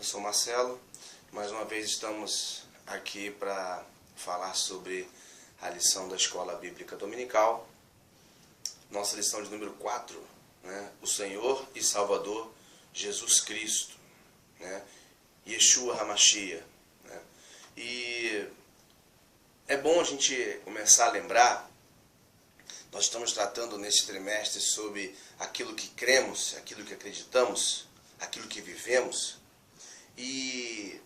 sou Marcelo. Mais uma vez estamos aqui para falar sobre a lição da Escola Bíblica Dominical. Nossa lição de número 4, né? O Senhor e Salvador Jesus Cristo, né? Yeshua HaMashiach, né? E é bom a gente começar a lembrar, nós estamos tratando neste trimestre sobre aquilo que cremos, aquilo que acreditamos, aquilo que vivemos. E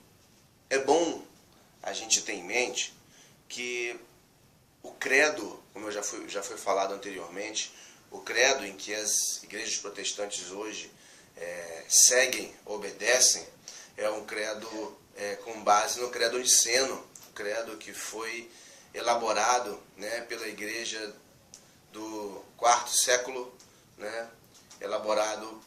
é bom a gente ter em mente que o credo, como já foi falado anteriormente, o credo em que as igrejas protestantes hoje seguem, obedecem, é um credo com base no credo niceno, um credo que foi elaborado, né, pela igreja do quarto século, né, elaborado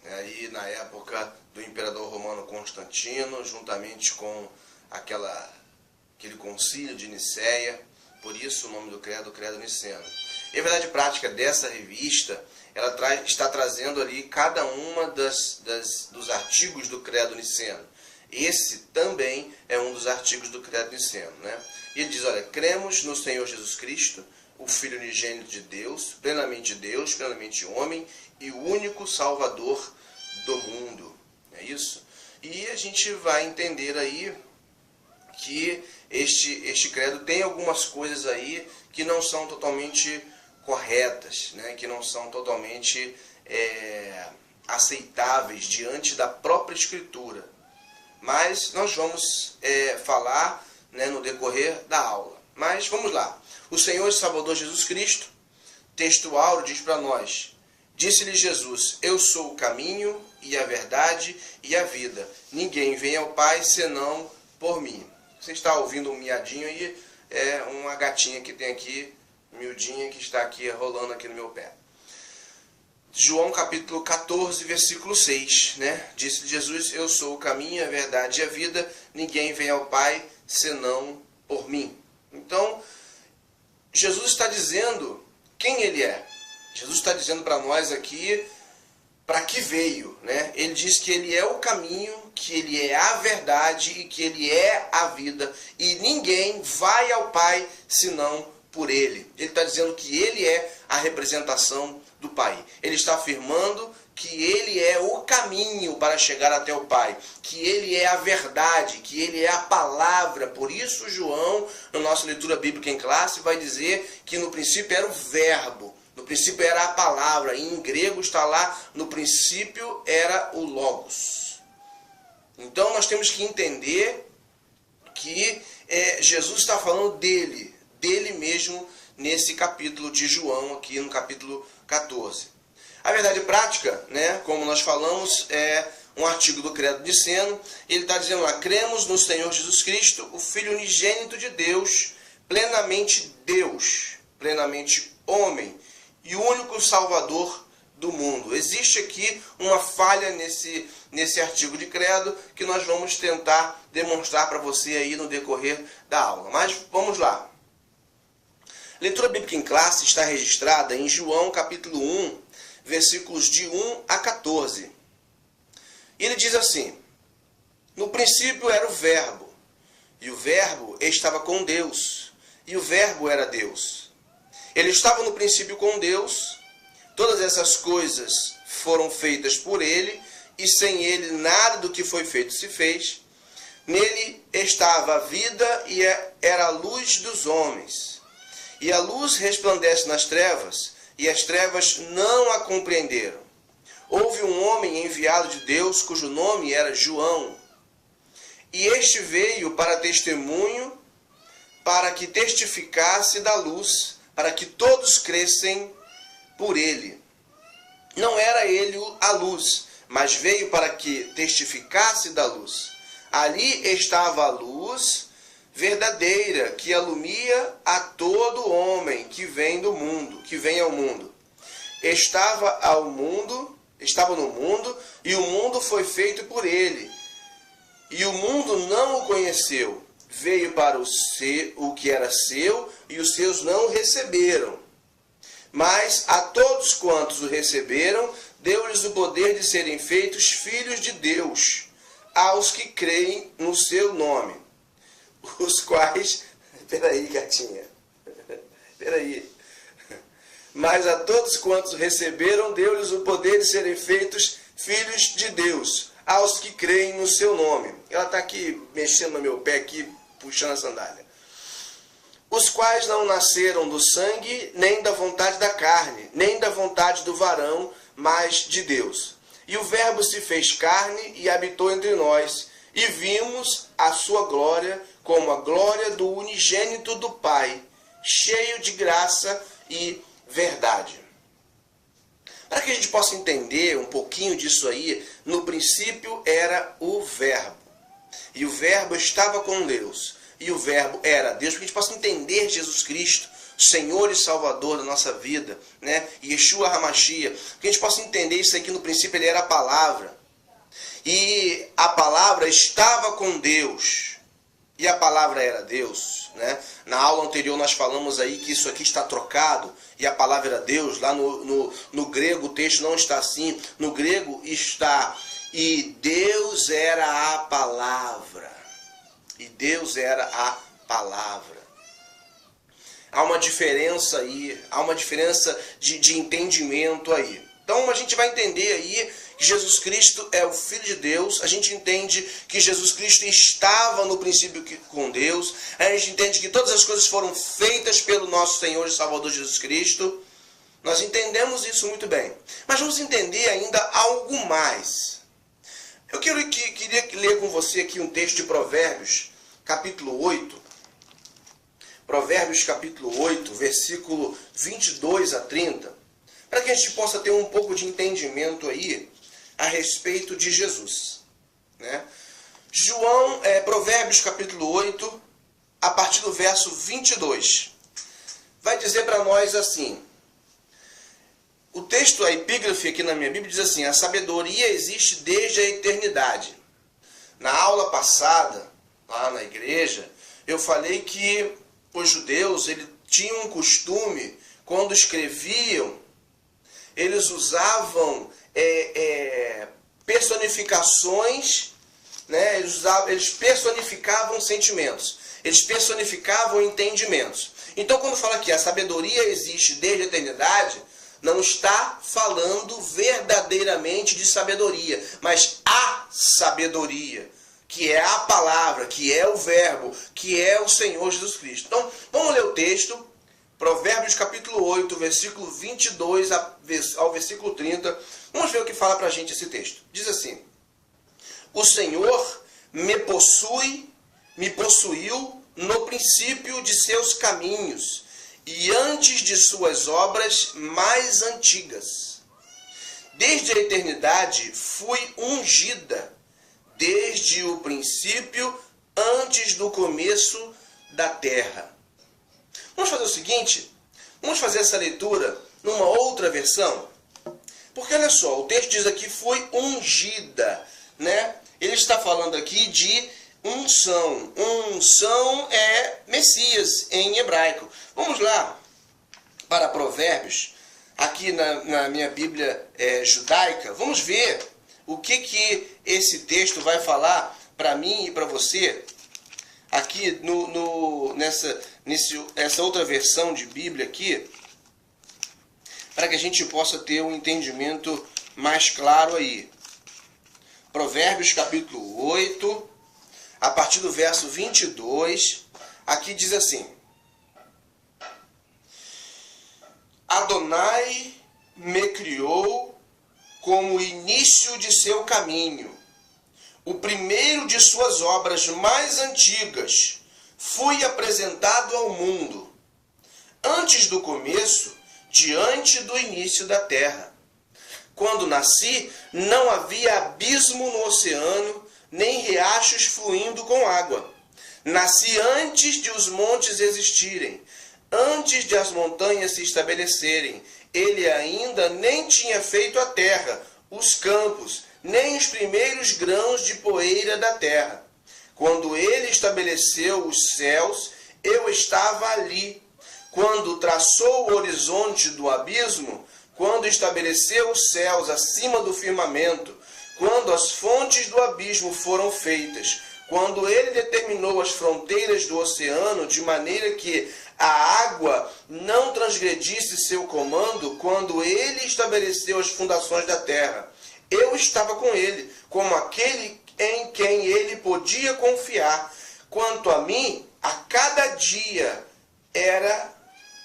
aí na época do imperador romano Constantino, juntamente com aquele concílio de Nicéia. Por isso o nome do credo, credo niceno. E a verdade prática dessa revista, ela está trazendo ali cada uma dos artigos do credo niceno. Esse também é um dos artigos do credo niceno, né? E ele diz, olha, cremos no Senhor Jesus Cristo, o Filho unigênito de Deus, plenamente homem e o único Salvador do mundo. É isso? E a gente vai entender aí que este credo tem algumas coisas aí que não são totalmente corretas, né? Que não são totalmente aceitáveis diante da própria Escritura. Mas nós vamos falar, né, no decorrer da aula. Mas vamos lá. O Senhor e Salvador Jesus Cristo, texto áureo, diz para nós: disse-lhe Jesus, eu sou o caminho e a verdade e a vida. Ninguém vem ao Pai senão por mim. Você está ouvindo um miadinho aí? É uma gatinha que tem aqui, miudinha, que está aqui rolando aqui no meu pé. João capítulo 14, versículo 6, né? Disse Jesus, eu sou o caminho, a verdade e a vida. Ninguém vem ao Pai senão por mim. Então, Jesus está dizendo quem Ele é. Jesus está dizendo para nós aqui para que veio, né? Ele diz que Ele é o caminho, que Ele é a verdade e que Ele é a vida. E ninguém vai ao Pai senão por Ele. Ele está dizendo que Ele é a representação do Pai. Ele está afirmando que Ele é o caminho para chegar até o Pai, que Ele é a verdade, que Ele é a palavra. Por isso João, na nossa leitura bíblica em classe, vai dizer que no princípio era o verbo, no princípio era a palavra, e em grego está lá, no princípio era o logos. Então nós temos que entender que Jesus está falando dele mesmo, nesse capítulo de João, aqui no capítulo 14. A verdade prática, né, como nós falamos, é um artigo do credo niceno. Ele está dizendo lá, cremos no Senhor Jesus Cristo, o Filho unigênito de Deus, plenamente homem e o único Salvador do mundo. Existe aqui uma falha nesse artigo de credo que nós vamos tentar demonstrar para você aí no decorrer da aula. Mas vamos lá. Leitura bíblica em classe está registrada em João capítulo 1, versículos de 1 a 14. E ele diz assim, no princípio era o verbo, e o verbo estava com Deus, e o verbo era Deus. Ele estava no princípio com Deus, todas essas coisas foram feitas por ele, e sem ele nada do que foi feito se fez. Nele estava a vida e era a luz dos homens. E a luz resplandece nas trevas, e as trevas não a compreenderam. Houve um homem enviado de Deus, cujo nome era João. E este veio para testemunho, para que testificasse da luz, para que todos crescem por ele. Não era ele a luz, mas veio para que testificasse da luz. Ali estava a luz verdadeira, que alumia a todo homem que vem do mundo, que vem ao mundo. Estava no mundo, e o mundo foi feito por ele. E o mundo não o conheceu. Veio para o que era seu, e os seus não o receberam. Mas a todos quantos o receberam, deu-lhes o poder de serem feitos filhos de Deus, aos que creem no seu nome, os quais... Peraí, gatinha. Peraí. Mas a todos quantos receberam, deu-lhes o poder de serem feitos filhos de Deus, aos que creem no seu nome. Ela está aqui mexendo no meu pé, aqui, puxando a sandália. Os quais não nasceram do sangue, nem da vontade da carne, nem da vontade do varão, mas de Deus. E o Verbo se fez carne e habitou entre nós, e vimos a sua glória como a glória do unigênito do Pai, cheio de graça e verdade. Para que a gente possa entender um pouquinho disso aí, no princípio era o Verbo. E o Verbo estava com Deus. E o Verbo era Deus. Para que a gente possa entender Jesus Cristo, Senhor e Salvador da nossa vida, né? Yeshua HaMashiach. Para que a gente possa entender isso aqui, no princípio ele era a palavra. E a palavra estava com Deus. E a palavra era Deus, né? Na aula anterior nós falamos aí que isso aqui está trocado e a palavra era Deus. Lá no grego o texto não está assim. No grego está: e Deus era a palavra. E Deus era a palavra. Há uma diferença aí, há uma diferença de entendimento aí. Então a gente vai entender aí que Jesus Cristo é o Filho de Deus. A gente entende que Jesus Cristo estava no princípio com Deus. A gente entende que todas as coisas foram feitas pelo nosso Senhor e Salvador Jesus Cristo. Nós entendemos isso muito bem. Mas vamos entender ainda algo mais. Eu queria ler com você aqui um texto de Provérbios, capítulo 8. Provérbios, capítulo 8, versículo 22 a 30. Para que a gente possa ter um pouco de entendimento aí a respeito de Jesus, né? Provérbios capítulo 8, a partir do verso 22, vai dizer para nós assim, o texto, a epígrafe aqui na minha Bíblia diz assim: a sabedoria existe desde a eternidade. Na aula passada, lá na igreja, eu falei que os judeus eles tinham um costume, quando escreviam, eles usavam personificações, né? Eles personificavam sentimentos, eles personificavam entendimentos. Então, quando fala que a sabedoria existe desde a eternidade, não está falando verdadeiramente de sabedoria, mas a sabedoria, que é a palavra, que é o Verbo, que é o Senhor Jesus Cristo. Então, vamos ler o texto. Provérbios capítulo 8, versículo 22 ao versículo 30. Vamos ver o que fala para a gente esse texto. Diz assim: o Senhor me possuiu no princípio de seus caminhos, e antes de suas obras mais antigas. Desde a eternidade fui ungida, desde o princípio, antes do começo da terra. Vamos fazer o seguinte, vamos fazer essa leitura numa outra versão, porque olha só, o texto diz aqui foi ungida, né? Ele está falando aqui de unção. Unção é Messias em hebraico. Vamos lá para Provérbios, aqui na minha Bíblia judaica. Vamos ver o que esse texto vai falar para mim e para você. Aqui nessa outra versão de Bíblia aqui, para que a gente possa ter um entendimento mais claro aí. Provérbios capítulo 8, a partir do verso 22, aqui diz assim: Adonai me criou como o início de seu caminho, o primeiro de suas obras mais antigas, fui apresentado ao mundo, antes do começo, diante do início da terra. Quando nasci, não havia abismo no oceano, nem riachos fluindo com água. Nasci antes de os montes existirem, antes de as montanhas se estabelecerem. Ele ainda nem tinha feito a terra, os campos, nem os primeiros grãos de poeira da terra. Quando ele estabeleceu os céus, eu estava ali. Quando traçou o horizonte do abismo, quando estabeleceu os céus acima do firmamento, quando as fontes do abismo foram feitas, quando ele determinou as fronteiras do oceano, de maneira que a água não transgredisse seu comando, quando ele estabeleceu as fundações da terra, eu estava com ele, como aquele em quem ele podia confiar. Quanto a mim, a cada dia era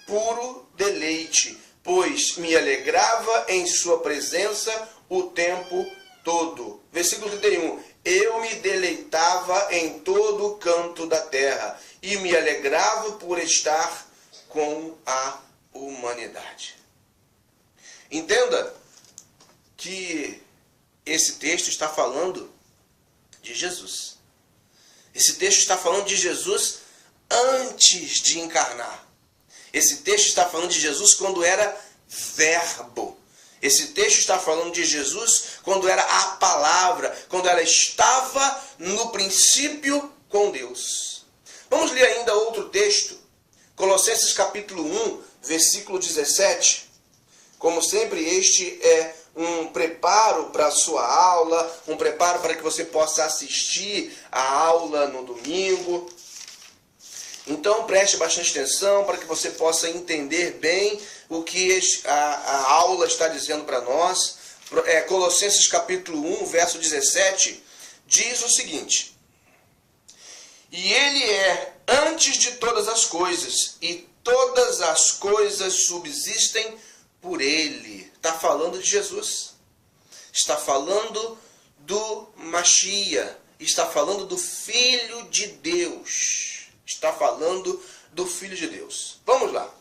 puro deleite, pois me alegrava em sua presença o tempo todo. Versículo 31. Eu me deleitava em todo o canto da terra e me alegrava por estar com a humanidade. Entenda que esse texto está falando de Jesus. Esse texto está falando de Jesus antes de encarnar. Esse texto está falando de Jesus quando era verbo. Esse texto está falando de Jesus quando era a palavra, quando ela estava no princípio com Deus. Vamos ler ainda outro texto, Colossenses capítulo 1, versículo 17. Como sempre, este é um preparo para a sua aula, um preparo para que você possa assistir a aula no domingo. Então preste bastante atenção para que você possa entender bem o que a aula está dizendo para nós. Colossenses capítulo 1, verso 17, diz o seguinte: e ele é antes de todas as coisas, e todas as coisas subsistem por ele. Está falando de Jesus. Está falando do Mashiach. Está falando do Filho de Deus. Está falando do Filho de Deus. Vamos lá.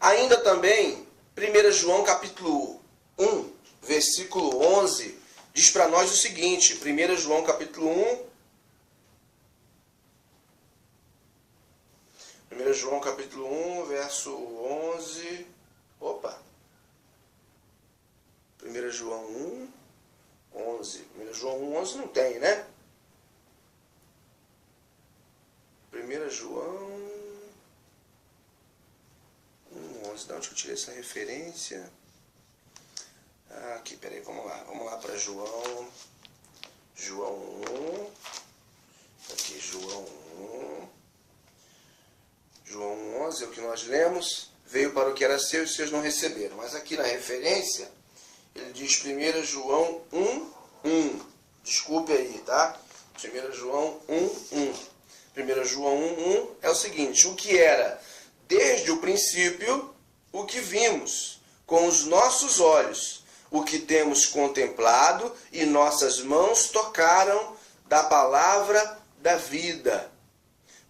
Ainda também, 1 João capítulo 1, versículo 11, diz para nós o seguinte. 1 João capítulo 1. 1 João capítulo 1, verso 11. Opa! 1 João 1, 11. 1 João 1, 11 não tem, né? 1 João 1, 11. De onde que eu tirei essa referência? Aqui, peraí, vamos lá. Vamos lá para João. João 1. Aqui, João 1. João 11 é o que nós lemos. Veio para o que era seu e os seus não receberam. Mas aqui na referência, ele diz 1 João 1, 1. Desculpe aí, tá? 1 João 1, 1. 1 João 1, 1 é o seguinte: o que era desde o princípio, o que vimos com os nossos olhos, o que temos contemplado e nossas mãos tocaram da palavra da vida.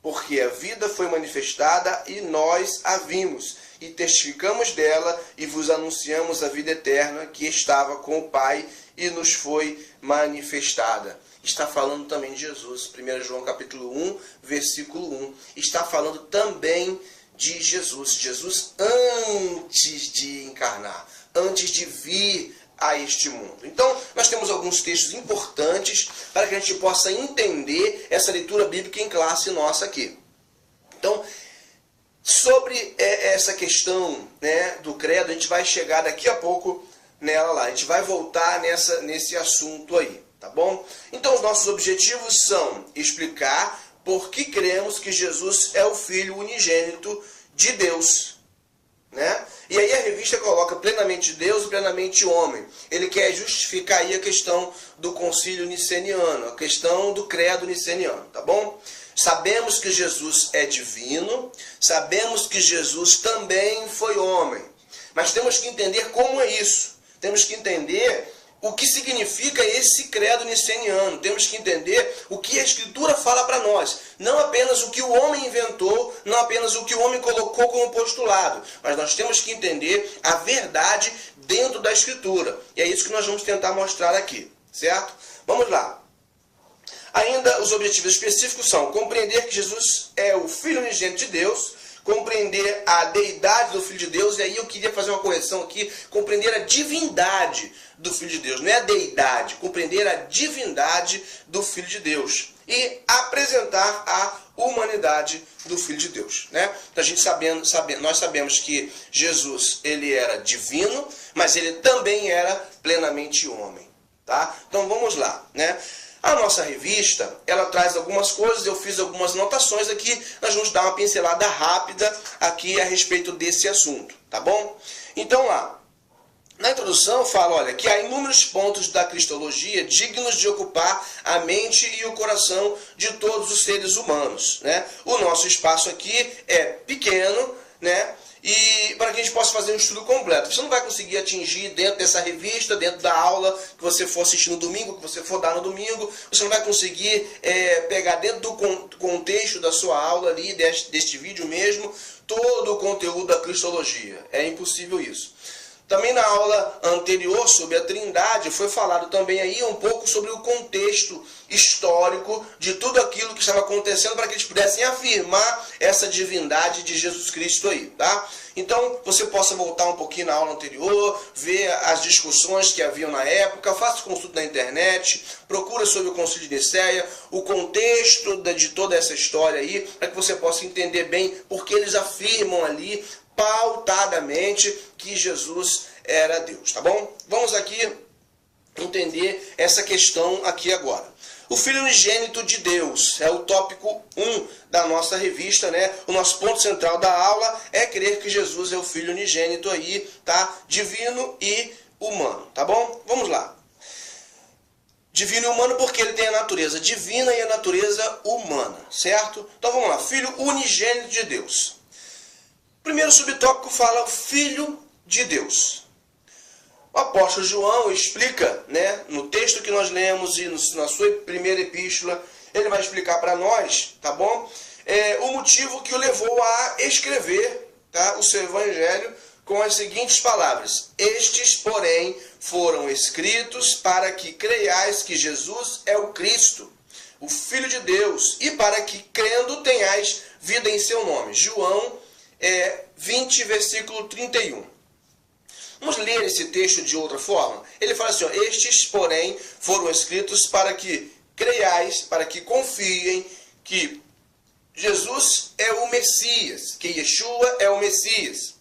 Porque a vida foi manifestada e nós a vimos, e testificamos dela e vos anunciamos a vida eterna que estava com o Pai e nos foi manifestada. Está falando também de Jesus. 1 João capítulo 1, versículo 1. Está falando também de Jesus. Jesus antes de encarnar, antes de vir a este mundo. Então, nós temos alguns textos importantes para que a gente possa entender essa leitura bíblica em classe nossa aqui. Então, sobre essa questão, né, do credo, a gente vai chegar daqui a pouco nela lá. A gente vai voltar nesse assunto aí, tá bom? Então, os nossos objetivos são explicar por que cremos que Jesus é o Filho unigênito de Deus, né? E aí a revista coloca plenamente Deus e plenamente homem. Ele quer justificar aí a questão do concílio niceniano, a questão do credo niceniano, tá bom? Sabemos que Jesus é divino, sabemos que Jesus também foi homem, mas temos que entender como é isso. Temos que entender o que significa esse credo niceniano. Temos que entender o que a Escritura fala para nós. Não apenas o que o homem inventou, não apenas o que o homem colocou como postulado, mas nós temos que entender a verdade dentro da Escritura. E é isso que nós vamos tentar mostrar aqui, certo? Vamos lá. Ainda os objetivos específicos são compreender que Jesus é o Filho unigênito de Deus, compreender a deidade do Filho de Deus, e aí eu queria fazer uma correção aqui, compreender a divindade do Filho de Deus, não é a deidade, compreender a divindade do Filho de Deus, e apresentar a humanidade do Filho de Deus, né? Então nós sabemos que Jesus, ele era divino, mas ele também era plenamente homem. tá? Então vamos lá, né? A nossa revista, ela traz algumas coisas, eu fiz algumas anotações aqui, nós vamos dar uma pincelada rápida aqui a respeito desse assunto, tá bom? Então lá, na introdução fala, olha, que há inúmeros pontos da cristologia dignos de ocupar a mente e o coração de todos os seres humanos, né? O nosso espaço aqui é pequeno, né? E para que a gente possa fazer um estudo completo. Você não vai conseguir atingir dentro dessa revista, dentro da aula que você for assistir no domingo, que você for dar no domingo, você não vai conseguir pegar dentro do contexto da sua aula ali, deste vídeo mesmo, todo o conteúdo da cristologia. É impossível isso. Também na aula anterior sobre a Trindade foi falado também aí um pouco sobre o contexto histórico de tudo aquilo que estava acontecendo para que eles pudessem afirmar essa divindade de Jesus Cristo aí, tá? Então, você possa voltar um pouquinho na aula anterior, ver as discussões que haviam na época, faça consulta na internet, procura sobre o Concílio de Nicéia, o contexto de toda essa história aí, para que você possa entender bem porque eles afirmam ali pautadamente que Jesus era Deus, tá bom? Vamos aqui entender essa questão aqui agora. O Filho unigênito de Deus é o tópico 1 da nossa revista, né? O nosso ponto central da aula é crer que Jesus é o Filho unigênito aí, tá? Divino e humano, tá bom? Vamos lá. Divino e humano porque ele tem a natureza divina e a natureza humana, certo? Então vamos lá, Filho unigênito de Deus. O primeiro subtópico fala Filho de Deus. O apóstolo João explica, né, no texto que nós lemos e na sua primeira epístola, ele vai explicar para nós, tá bom? O motivo que o levou a escrever, tá, o seu evangelho com as seguintes palavras: estes, porém, foram escritos para que creiais que Jesus é o Cristo, o Filho de Deus, e para que, crendo, tenhais vida em seu nome. João 20, versículo 31. Vamos ler esse texto de outra forma? Ele fala assim, ó, estes, porém, foram escritos para que creiais, para que confiem que Jesus é o Messias, que Yeshua é o Messias,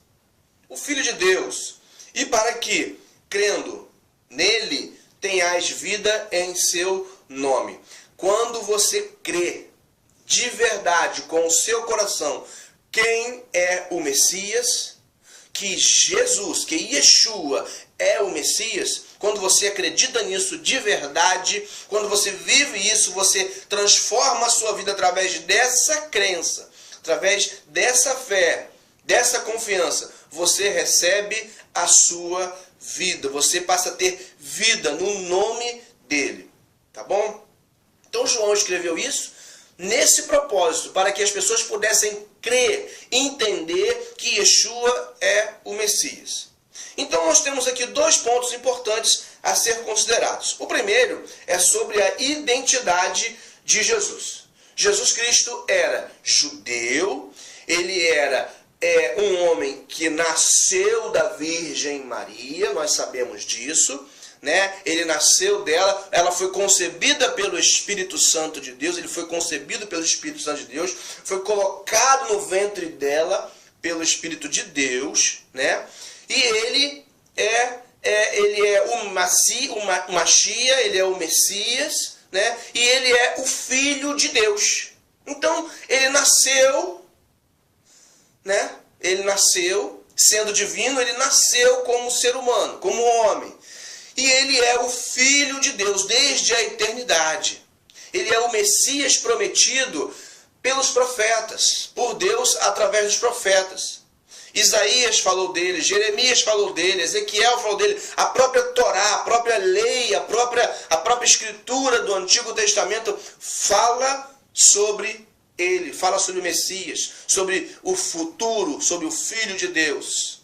o Filho de Deus, e para que, crendo nele, tenhais vida em seu nome. Quando você crê de verdade, com o seu coração, quem é o Messias, que Jesus, que Yeshua é o Messias, quando você acredita nisso de verdade, quando você vive isso, você transforma a sua vida através dessa crença, através dessa fé, dessa confiança, você recebe a sua vida, você passa a ter vida no nome dele, tá bom? Então João escreveu isso nesse propósito, para que as pessoas pudessem crer, entender que Yeshua é o Messias. Então nós temos aqui dois pontos importantes a ser considerados. O primeiro é sobre a identidade de Jesus. Jesus Cristo era judeu, ele era um homem que nasceu da Virgem Maria, nós sabemos disso, né? Ele nasceu dela, ela foi concebida pelo Espírito Santo de Deus, ele foi concebido pelo Espírito Santo de Deus, foi colocado no ventre dela pelo Espírito de Deus, né? E ele é o Machia, ele é o Messias, né? E ele é o Filho de Deus. Então, ele nasceu, né? Ele nasceu, sendo divino, ele nasceu como ser humano, como homem. E ele é o Filho de Deus desde a eternidade. Ele é o Messias prometido pelos profetas, por Deus através dos profetas. Isaías falou dele, Jeremias falou dele, Ezequiel falou dele, a própria Torá, a própria lei, a própria escritura do Antigo Testamento fala sobre ele, fala sobre o Messias, sobre o futuro, sobre o Filho de Deus.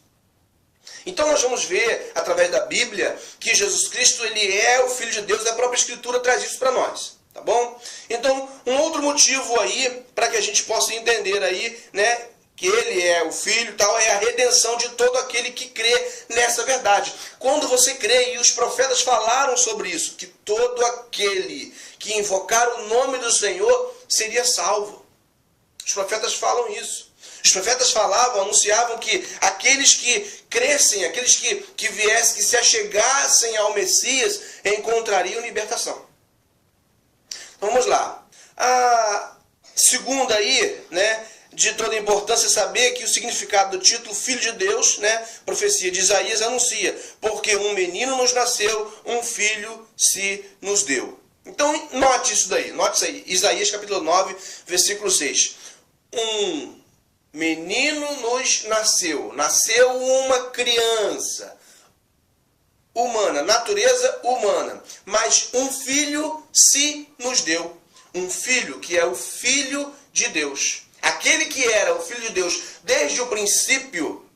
Então nós vamos ver, através da Bíblia, que Jesus Cristo ele é o Filho de Deus, e a própria Escritura traz isso para nós, tá bom? Então, um outro motivo aí, para que a gente possa entender aí, né, que ele é o Filho e tal, é a redenção de todo aquele que crê nessa verdade. Quando você crê, e os profetas falaram sobre isso, que todo aquele que invocar o nome do Senhor seria salvo. Os profetas falam isso. Os profetas falavam, anunciavam que aqueles que crescem, aqueles que viessem, que se achegassem ao Messias, encontrariam libertação. Então vamos lá. A segunda aí, né, de toda importância é saber que o significado do título Filho de Deus, né, profecia de Isaías, anuncia, porque um menino nos nasceu, um filho se nos deu. Então note isso daí, note isso aí, Isaías capítulo 9, versículo 6. Um menino nos nasceu, nasceu uma criança humana, natureza humana, mas um filho se nos deu. Um filho que é o Filho de Deus. Aquele que era o Filho de Deus desde o princípio,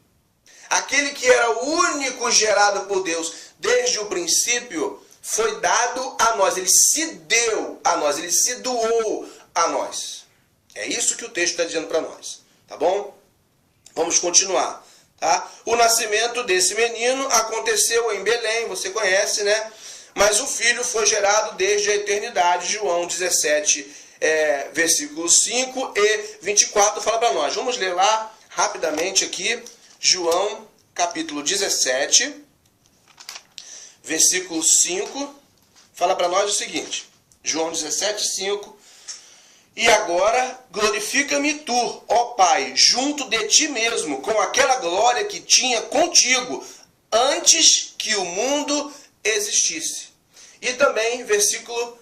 aquele que era o único gerado por Deus desde o princípio, foi dado a nós. Ele se deu a nós, ele se doou a nós. É isso que o texto está dizendo para nós. Tá bom? Vamos continuar. Tá? O nascimento desse menino aconteceu em Belém, você conhece, né? Mas o filho foi gerado desde a eternidade. João 17, versículos 5 e 24 fala para nós. Vamos ler lá rapidamente aqui. João capítulo 17, versículo 5, fala para nós o seguinte. João 17, 5. E agora glorifica-me tu, ó Pai, junto de ti mesmo, com aquela glória que tinha contigo, antes que o mundo existisse. E também, versículo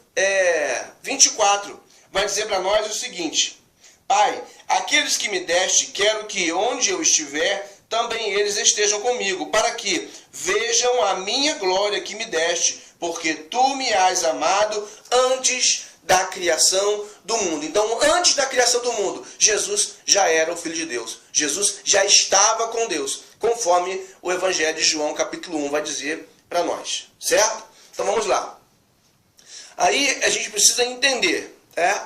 24, vai dizer para nós o seguinte. Pai, aqueles que me deste, quero que onde eu estiver, também eles estejam comigo, para que vejam a minha glória que me deste, porque tu me has amado antes da criação do mundo. Então, antes da criação do mundo, Jesus já era o Filho de Deus. Jesus já estava com Deus, conforme o Evangelho de João, capítulo 1, vai dizer para nós. Certo? Então, vamos lá. Aí, a gente precisa entender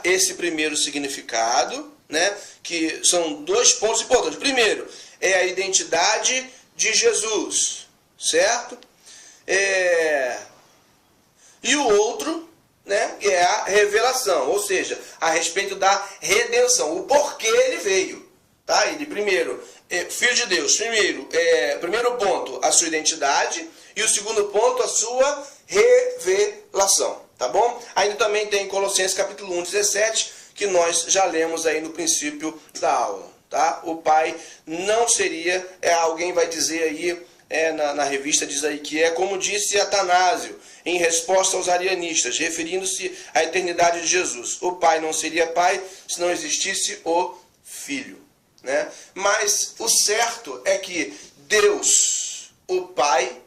esse primeiro significado, né, que são dois pontos importantes. Primeiro, é a identidade de Jesus. Certo? E o outro, né, que é a revelação, ou seja, a respeito da redenção, o porquê ele veio. Tá? Ele, primeiro, Filho de Deus, primeiro ponto, a sua identidade, e o segundo ponto, a sua revelação. Tá bom? Ainda também tem Colossenses capítulo 1, 17, que nós já lemos aí no princípio da aula. Tá? O Pai não seria, alguém vai dizer aí, na revista diz aí que como disse Atanásio, em resposta aos arianistas, referindo-se à eternidade de Jesus. O Pai não seria Pai se não existisse o Filho. Né? Mas o certo é que Deus, o Pai,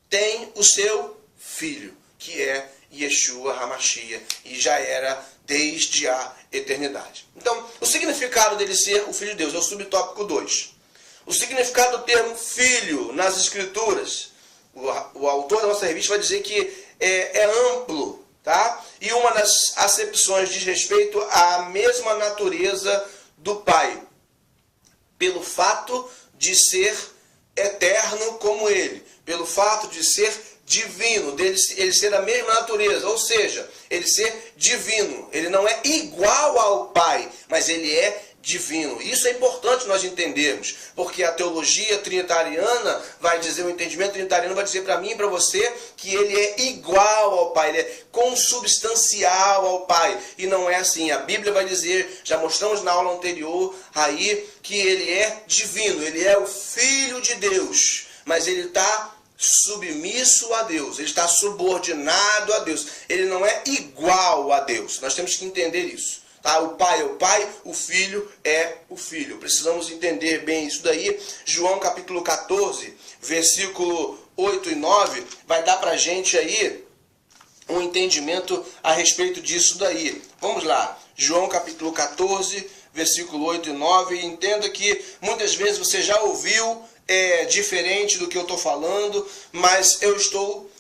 tem o seu Filho, que é Yeshua HaMashiach, e já era desde a eternidade. Então, o significado dele ser o Filho de Deus é o subtópico 2. O significado do termo filho nas Escrituras, o autor da nossa revista vai dizer que é amplo, tá? E uma das acepções diz respeito à mesma natureza do Pai, pelo fato de ser eterno como ele, pelo fato de ser divino, ele ser da mesma natureza, ou seja, ele ser divino. Ele não é igual ao Pai, mas ele é divino. Isso é importante nós entendermos, porque a teologia trinitariana vai dizer, o entendimento trinitariano vai dizer para mim e para você que ele é igual ao Pai, ele é consubstancial ao Pai, e não é assim. A Bíblia vai dizer, já mostramos na aula anterior aí, que ele é divino, ele é o Filho de Deus, mas ele está submisso a Deus, ele está subordinado a Deus, ele não é igual a Deus. Nós temos que entender isso. Tá? O Pai é o Pai, o Filho é o Filho. Precisamos entender bem isso daí. João capítulo 14, versículo 8 e 9, vai dar para a gente aí um entendimento a respeito disso daí. Vamos lá. João capítulo 14, versículo 8 e 9. E entenda que muitas vezes você já ouviu diferente do que eu estou falando, mas eu estou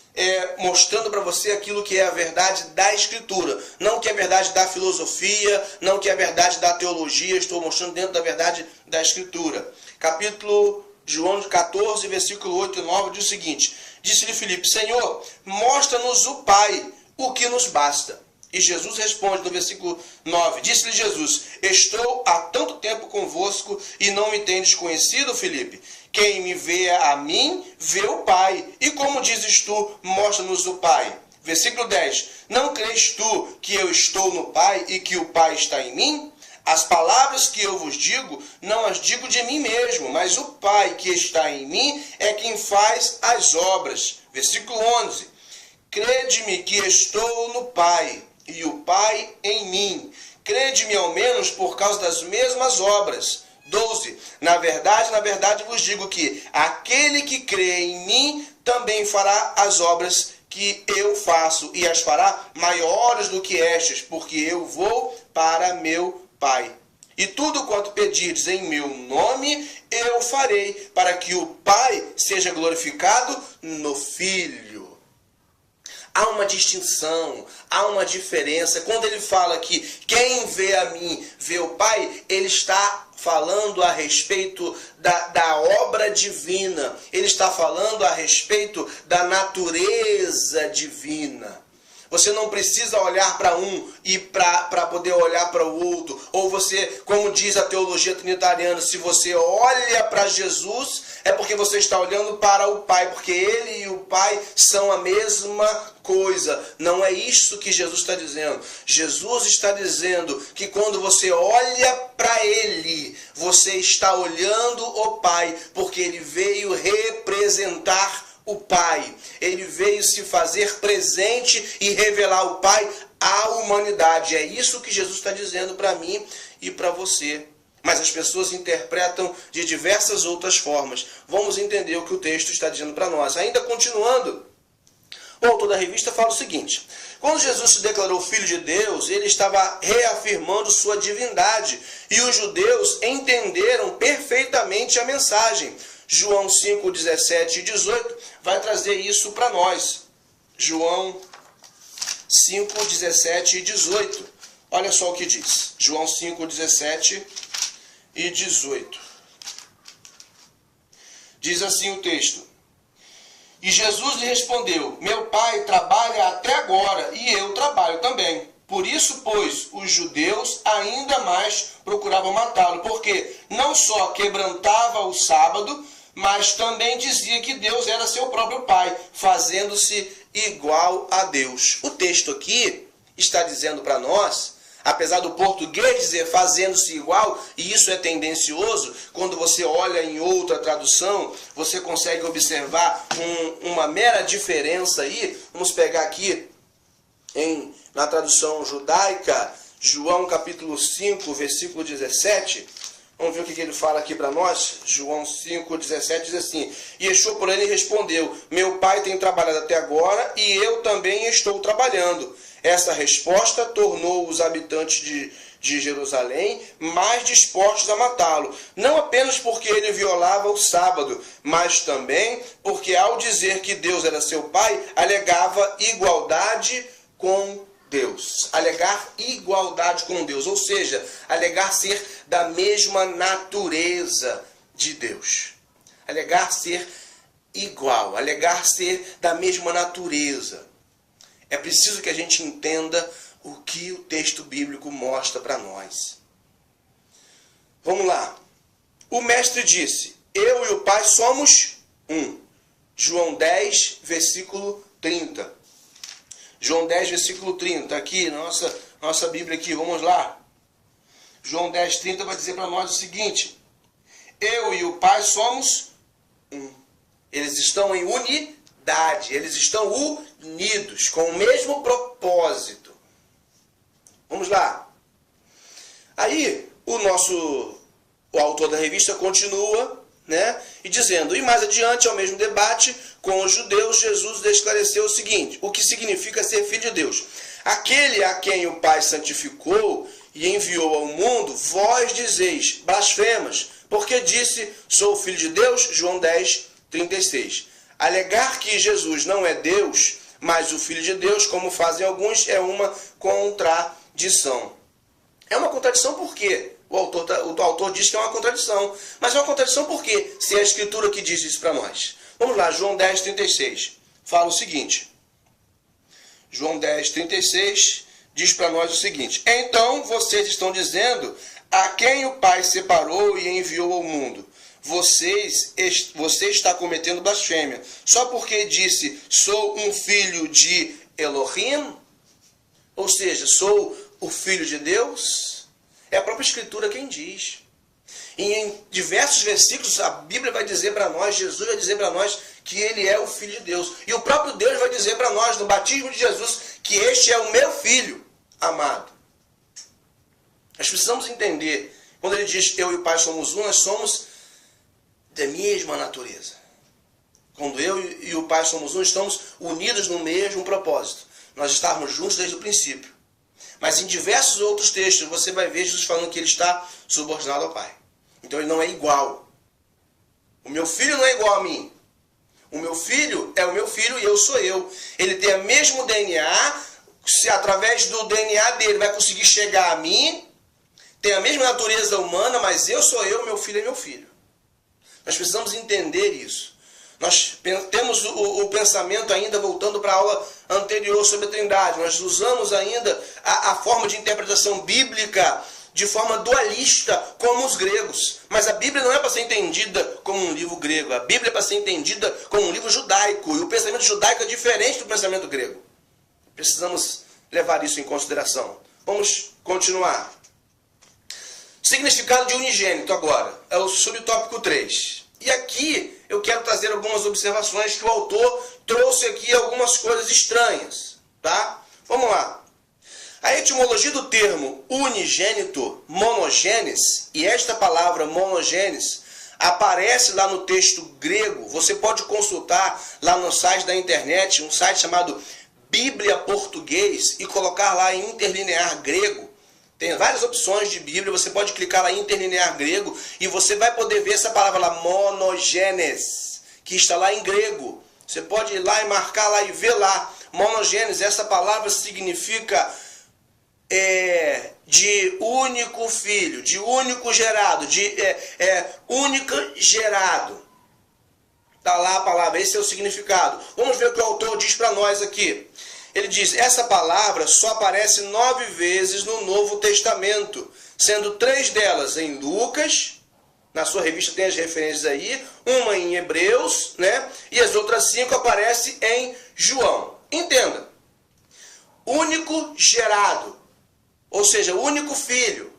mostrando para você aquilo que é a verdade da Escritura, não que é a verdade da filosofia, não que é a verdade da teologia. Estou mostrando dentro da verdade da Escritura. Capítulo João 14, versículo 8 e 9 diz o seguinte: disse-lhe Filipe: Senhor, mostra-nos o Pai, o que nos basta. E Jesus responde no versículo 9. Disse-lhe Jesus: estou há tanto tempo convosco e não me tendes conhecido, Filipe? Quem me vê a mim, vê o Pai. E como dizes tu, mostra-nos o Pai. Versículo 10. Não crês tu que eu estou no Pai e que o Pai está em mim? As palavras que eu vos digo, não as digo de mim mesmo, mas o Pai que está em mim é quem faz as obras. Versículo 11. Crede-me que estou no Pai e o Pai em mim. Crede-me ao menos por causa das mesmas obras. 12. Na verdade vos digo que aquele que crê em mim também fará as obras que eu faço e as fará maiores do que estas, porque eu vou para meu Pai. E tudo quanto pedires em meu nome, eu farei, para que o Pai seja glorificado no Filho. Há uma distinção, há uma diferença. Quando ele fala que quem vê a mim, vê o Pai, ele está falando a respeito da obra divina. Ele está falando a respeito da natureza divina. Você não precisa olhar para um e para poder olhar para o outro. Ou você, como diz a teologia trinitariana, se você olha para Jesus, é porque você está olhando para o Pai, porque Ele e o Pai são a mesma coisa. Não é isso que Jesus está dizendo. Jesus está dizendo que quando você olha para Ele, você está olhando o Pai, porque Ele veio representar o Pai. Ele veio se fazer presente e revelar o Pai à humanidade. É isso que Jesus está dizendo para mim e para você. Mas as pessoas interpretam de diversas outras formas. Vamos entender o que o texto está dizendo para nós. Ainda continuando, o autor da revista fala o seguinte: quando Jesus se declarou filho de Deus, ele estava reafirmando sua divindade. E os judeus entenderam perfeitamente a mensagem. João 5, 17 e 18 vai trazer isso para nós. João 5, 17 e 18. Olha só o que diz. João 5, 17 e 18. Diz assim o texto: e Jesus lhe respondeu: meu Pai trabalha até agora e eu trabalho também. Por isso, pois, os judeus ainda mais procuravam matá-lo, porque não só quebrantava o sábado, mas também dizia que Deus era seu próprio Pai, fazendo-se igual a Deus. O texto aqui está dizendo para nós, apesar do português dizer fazendo-se igual, e isso é tendencioso, quando você olha em outra tradução, você consegue observar uma mera diferença aí. Vamos pegar aqui na tradução judaica, João capítulo 5, versículo 17. Vamos ver o que ele fala aqui para nós. João 5, 17 diz assim: e Yeshua, porém, lhe respondeu: meu Pai tem trabalhado até agora e eu também estou trabalhando. Essa resposta tornou os habitantes de Jerusalém mais dispostos a matá-lo, não apenas porque ele violava o sábado, mas também porque, ao dizer que Deus era seu Pai, alegava igualdade com Deus. Alegar igualdade com Deus, ou seja, alegar ser da mesma natureza de Deus. Alegar ser igual, alegar ser da mesma natureza. É preciso que a gente entenda o que o texto bíblico mostra para nós. Vamos lá. O mestre disse: eu e o Pai somos um. João 10, versículo 30. João 10, versículo 30. Aqui, nossa Bíblia aqui, vamos lá. João 10, 30 vai dizer para nós o seguinte: eu e o Pai somos um. Eles estão em unidade, eles estão unidos, com o mesmo propósito. Vamos lá. Aí, o autor da revista continua, e dizendo: e mais adiante, ao mesmo debate com os judeus, Jesus esclareceu o seguinte: o que significa ser filho de Deus. Aquele a quem o Pai santificou e enviou ao mundo, vós dizeis blasfemas, porque disse: sou filho de Deus. João 10, 36. Alegar que Jesus não é Deus, mas o Filho de Deus, como fazem alguns, é uma contradição. É uma contradição por quê? O autor diz que é uma contradição. Mas é uma contradição por quê? Se é a Escritura que diz isso para nós. Vamos lá, João 10, 36. Fala o seguinte. João 10, 36 diz para nós o seguinte: então vocês estão dizendo a quem o Pai separou e enviou ao mundo. Você está cometendo blasfêmia. Só porque disse, sou um filho de Elohim, ou seja, sou o filho de Deus. É a própria Escritura quem diz. E em diversos versículos a Bíblia vai dizer para nós, Jesus vai dizer para nós que ele é o Filho de Deus. E o próprio Deus vai dizer para nós, no batismo de Jesus, que este é o meu Filho amado. Nós precisamos entender, quando ele diz eu e o Pai somos um, nós somos da mesma natureza. Quando eu e o Pai somos um, estamos unidos no mesmo propósito. Nós estamos juntos desde o princípio. Mas em diversos outros textos você vai ver Jesus falando que ele está subordinado ao Pai. Então ele não é igual. O meu filho não é igual a mim. O meu filho é o meu filho e eu sou eu. Ele tem o mesmo DNA, se através do DNA dele vai conseguir chegar a mim, tem a mesma natureza humana, mas eu sou eu, meu filho é meu filho. Nós precisamos entender isso. Nós temos o pensamento ainda, voltando para a aula anterior sobre a Trindade, nós usamos ainda a forma de interpretação bíblica de forma dualista, como os gregos. Mas a Bíblia não é para ser entendida como um livro grego. A Bíblia é para ser entendida como um livro judaico. E o pensamento judaico é diferente do pensamento grego. Precisamos levar isso em consideração. Vamos continuar. Significado de unigênito agora. É o subtópico 3. E aqui eu quero trazer algumas observações que o autor trouxe aqui algumas coisas estranhas. Tá? Vamos lá. A etimologia do termo unigênito, monogênes, e esta palavra monogênes aparece lá no texto grego. Você pode consultar lá no site da internet, um site chamado Bíblia Português, e colocar lá em interlinear grego. Tem várias opções de Bíblia, você pode clicar lá em interlinear grego e você vai poder ver essa palavra lá, monogênes, que está lá em grego. Você pode ir lá e marcar lá e ver lá. Monogênes, essa palavra significa de único filho, de único gerado, de única gerado. Está lá a palavra, esse é o significado. Vamos ver o que o autor diz para nós aqui. Ele diz, essa palavra só aparece 9 vezes no Novo Testamento, sendo 3 delas em Lucas, na sua revista tem as referências aí, uma em Hebreus, né? E as outras 5 aparecem em João. Entenda, único gerado, ou seja, único filho,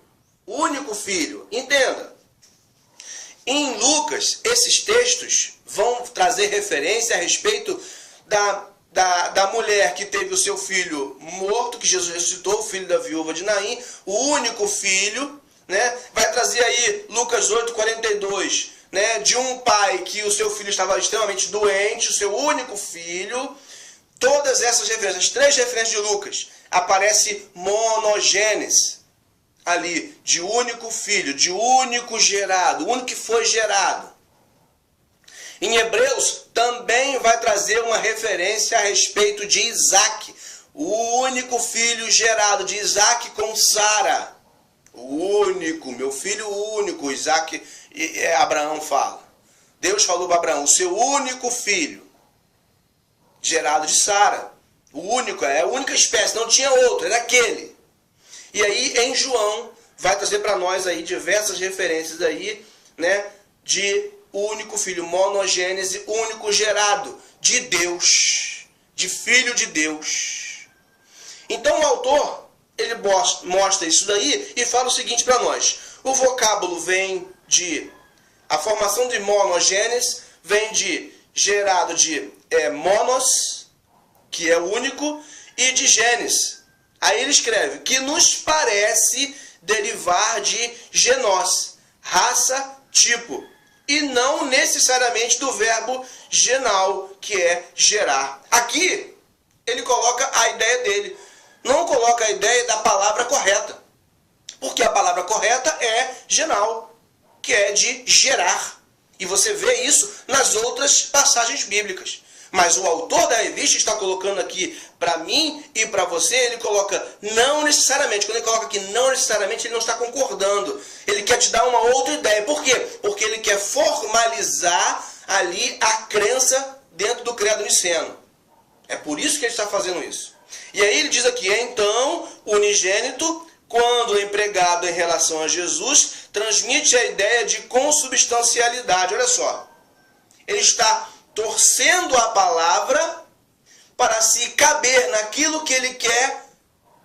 entenda. Em Lucas, esses textos vão trazer referência a respeito da mulher que teve o seu filho morto, que Jesus ressuscitou, o filho da viúva de Naim, o único filho, né? Vai trazer aí Lucas 8:42, né? De um pai que o seu filho estava extremamente doente, o seu único filho. Todas essas referências, as 3 referências de Lucas, aparece monogênes ali, de único filho, de único gerado, único que foi gerado. Em Hebreus também vai trazer uma referência a respeito de Isaac, o único filho gerado de Isaac com Sara. O único, meu filho único, Isaac, Abraão fala. Deus falou para Abraão, o seu único filho, gerado de Sara. O único, é a única espécie, não tinha outro, era aquele. E aí em João vai trazer para nós aí diversas referências aí, né, de único filho, monogênese, único gerado de Deus, de filho de Deus. Então o autor, ele mostra isso daí e fala o seguinte para nós. O vocábulo vem de, a formação de monogênese vem de gerado de monos, que é único, e de genes. Aí ele escreve, que nos parece derivar de genós, raça, tipo, e não necessariamente do verbo genal, que é gerar. Aqui, ele coloca a ideia dele, não coloca a ideia da palavra correta, porque a palavra correta é genal, que é de gerar. E você vê isso nas outras passagens bíblicas. Mas o autor da revista está colocando aqui para mim e para você, ele coloca não necessariamente. Quando ele coloca aqui não necessariamente, ele não está concordando. Ele quer te dar uma outra ideia. Por quê? Porque ele quer formalizar ali a crença dentro do credo niceno. É por isso que ele está fazendo isso. E aí ele diz aqui, então, o unigênito, quando empregado em relação a Jesus, transmite a ideia de consubstancialidade. Olha só, ele está torcendo a palavra para se caber naquilo que ele quer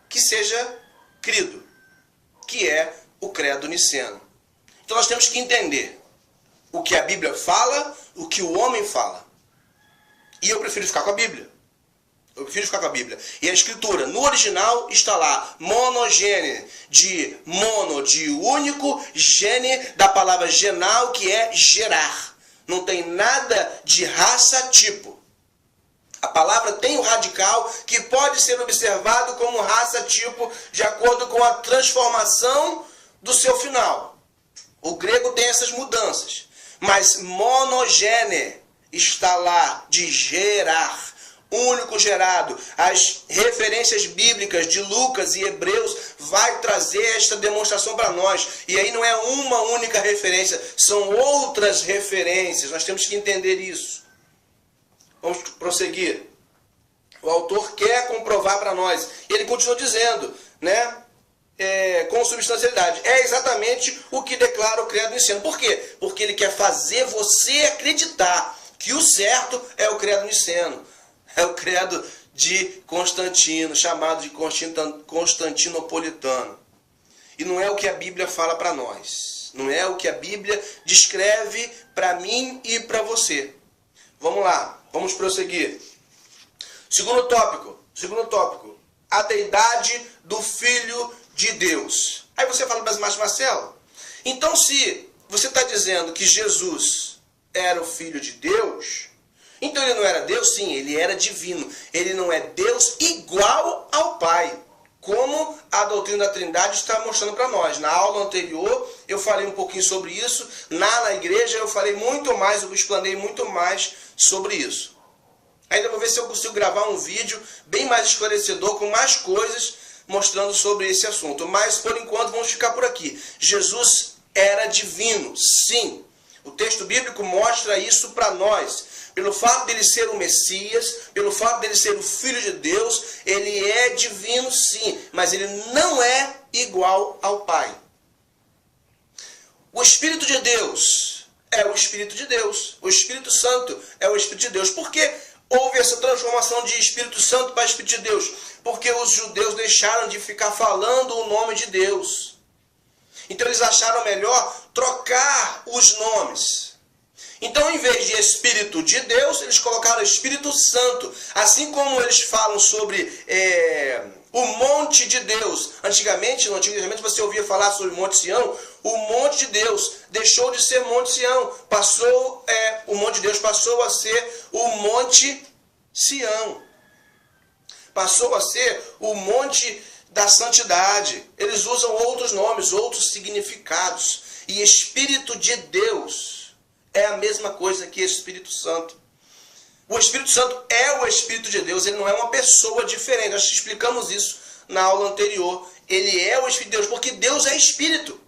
que seja crido, que é o credo niceno. Então nós temos que entender o que a Bíblia fala, o que o homem fala. E eu prefiro ficar com a Bíblia. E a escritura, no original, está lá, monogêne, de mono, de único, gene, da palavra genal, que é gerar. Não tem nada de raça tipo. A palavra tem o radical, que pode ser observado como raça tipo, de acordo com a transformação do seu final. O grego tem essas mudanças. Mas monogêne está lá, de gerar. Único gerado. As referências bíblicas de Lucas e Hebreus vai trazer esta demonstração para nós. E aí não é uma única referência, são outras referências. Nós temos que entender isso. Vamos prosseguir. O autor quer comprovar para nós. Ele continua dizendo, né? Com substancialidade. É exatamente o que declara o credo niceno. Por quê? Porque ele quer fazer você acreditar que o certo é o credo niceno. É o credo de Constantino, chamado de Constantinopolitano. E não é o que a Bíblia fala para nós. Não é o que a Bíblia descreve para mim e para você. Vamos lá, vamos prosseguir. Segundo tópico. A deidade do Filho de Deus. Aí você fala, mas Marcelo, então se você está dizendo que Jesus era o Filho de Deus, então ele não era Deus? Sim, ele era divino. Ele não é Deus igual ao Pai, como a doutrina da Trindade está mostrando para nós. Na aula anterior eu falei um pouquinho sobre isso. Na igreja eu falei muito mais, eu explanei muito mais sobre isso. Ainda vou ver se eu consigo gravar um vídeo bem mais esclarecedor, com mais coisas mostrando sobre esse assunto. Mas por enquanto vamos ficar por aqui. Jesus era divino, sim. O texto bíblico mostra isso para nós. Pelo fato dele ser o Messias, pelo fato dele ser o Filho de Deus, ele é divino sim, mas ele não é igual ao Pai. O Espírito de Deus é o Espírito de Deus. O Espírito Santo é o Espírito de Deus. Por que houve essa transformação de Espírito Santo para Espírito de Deus? Porque os judeus deixaram de ficar falando o nome de Deus. Então eles acharam melhor trocar os nomes. Então, em vez de Espírito de Deus, eles colocaram Espírito Santo. Assim como eles falam sobre o monte de Deus. Antigamente, no Antigo Testamento, você ouvia falar sobre o Monte Sião. O monte de Deus deixou de ser Monte Sião. O monte de Deus passou a ser o Monte Sião. Passou a ser o Monte da Santidade. Eles usam outros nomes, outros significados. E Espírito de Deus é a mesma coisa que Espírito Santo. O Espírito Santo é o Espírito de Deus, ele não é uma pessoa diferente. Nós explicamos isso na aula anterior. Ele é o Espírito de Deus, porque Deus é Espírito.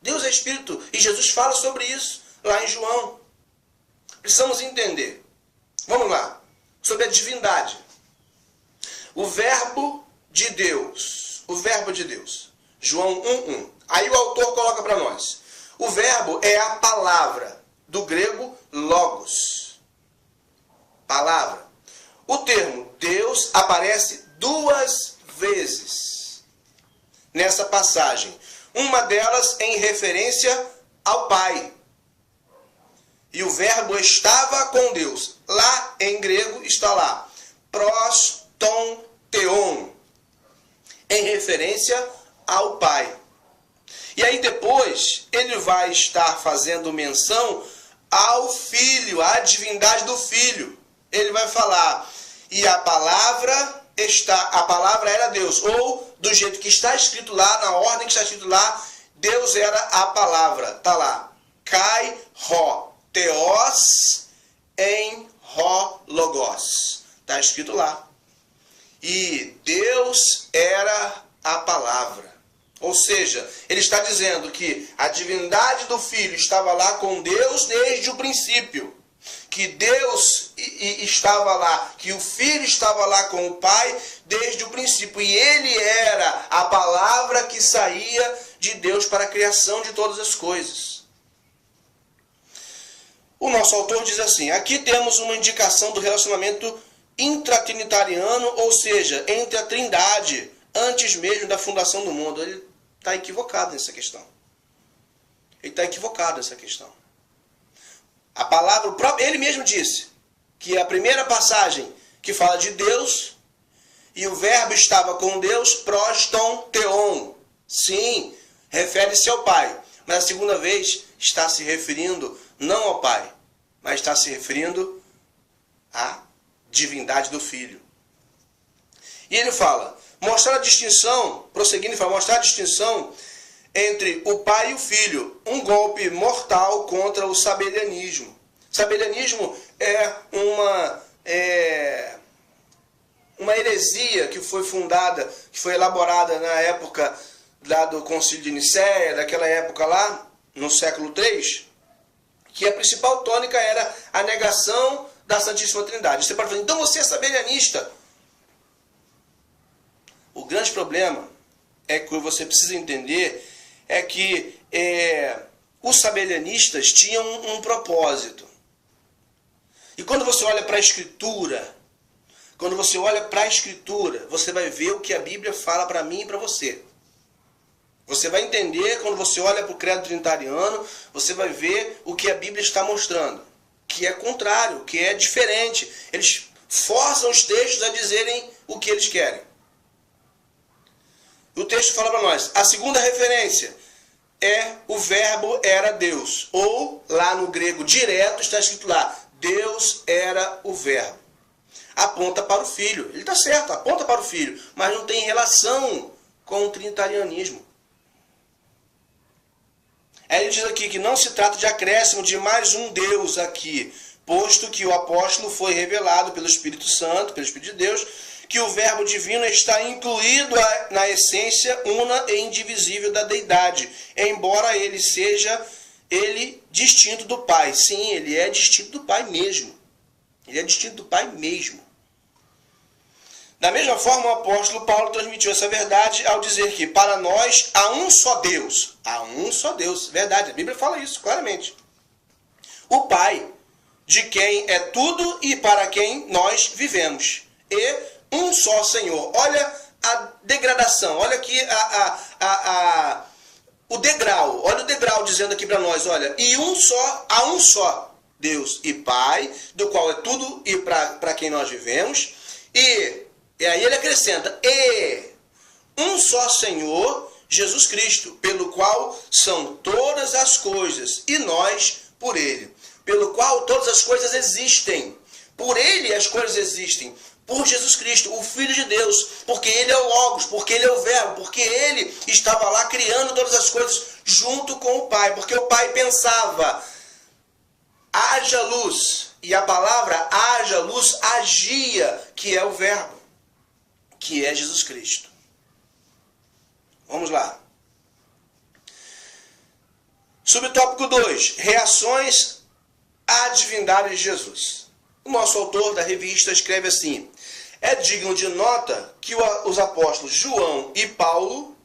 Deus é Espírito. E Jesus fala sobre isso lá em João. Precisamos entender. Vamos lá. Sobre a divindade. O verbo de Deus. O verbo de Deus. João 1:1. Aí o autor coloca para nós. O verbo é a palavra. Do grego, logos. Palavra. O termo Deus aparece 2 vezes nessa passagem. Uma delas em referência ao Pai. E o verbo estava com Deus. Lá em grego está lá. Pros ton theon. Em referência ao Pai. E aí depois ele vai estar fazendo menção ao Filho, à divindade do Filho. Ele vai falar, e a palavra era Deus. Ou, do jeito que está escrito lá, na ordem que está escrito lá, Deus era a palavra. Está lá. Kai Ho. Theos em Ho Logos. Está escrito lá. E Deus era a palavra. Ou seja, ele está dizendo que a divindade do Filho estava lá com Deus desde o princípio. Que Deus estava lá, que o Filho estava lá com o Pai desde o princípio. E ele era a palavra que saía de Deus para a criação de todas as coisas. O nosso autor diz assim: aqui temos uma indicação do relacionamento intratrinitariano, ou seja, entre a Trindade, antes mesmo da fundação do mundo. Ele está equivocado nessa questão. Ele está equivocado nessa questão. A palavra, ele mesmo disse que a primeira passagem que fala de Deus, e o verbo estava com Deus, proston theon. Sim, refere-se ao Pai. Mas a segunda vez está se referindo não ao Pai, mas está se referindo à divindade do Filho. E ele fala, mostrar a distinção, prosseguindo, ele fala, mostrar a distinção entre o Pai e o Filho, um golpe mortal contra o sabelianismo. Sabelianismo é uma heresia que foi fundada, que foi elaborada na época lá do Concílio de Nicéia, daquela época lá, no século III, que a principal tônica era a negação da Santíssima Trindade. Você pode falar, então você é sabelianista. O grande problema é que você precisa entender é que os sabelianistas tinham um propósito. E quando você olha para a Escritura, você vai ver o que a Bíblia fala para mim e para você. Você vai entender, quando você olha para o credo trinitariano, você vai ver o que a Bíblia está mostrando, que é contrário, que é diferente. Eles forçam os textos a dizerem o que eles querem. O texto fala para nós, a segunda referência é o verbo era Deus. Ou, lá no grego direto, está escrito lá, Deus era o verbo. Aponta para o Filho. Ele está certo, aponta para o Filho, mas não tem relação com o trinitarianismo. Aí ele diz aqui que não se trata de acréscimo de mais um Deus aqui, posto que o apóstolo foi revelado pelo Espírito Santo, pelo Espírito de Deus, que o verbo divino está incluído na essência una e indivisível da deidade, embora ele seja distinto do Pai. Sim, ele é distinto do Pai mesmo. Ele é distinto do Pai mesmo. Da mesma forma, o apóstolo Paulo transmitiu essa verdade ao dizer que para nós há um só Deus. Há um só Deus. Verdade, a Bíblia fala isso claramente. O Pai, de quem é tudo e para quem nós vivemos. E um só Senhor. Olha a degradação. Olha aqui o degrau. Olha o degrau dizendo aqui para nós. Olha, há um só Deus e Pai, do qual é tudo e para quem nós vivemos. E aí ele acrescenta, um só Senhor, Jesus Cristo, pelo qual são todas as coisas, e nós por Ele. Pelo qual todas as coisas existem. Por Ele as coisas existem. Por Jesus Cristo, o Filho de Deus. Porque Ele é o Logos, porque Ele é o Verbo, porque Ele estava lá criando todas as coisas junto com o Pai. Porque o Pai pensava, haja luz. E a palavra haja luz agia, que é o Verbo, que é Jesus Cristo. Vamos lá. Subtópico 2. Reações à divindade de Jesus. O nosso autor da revista escreve assim: é digno de nota que os apóstolos João e Paulo,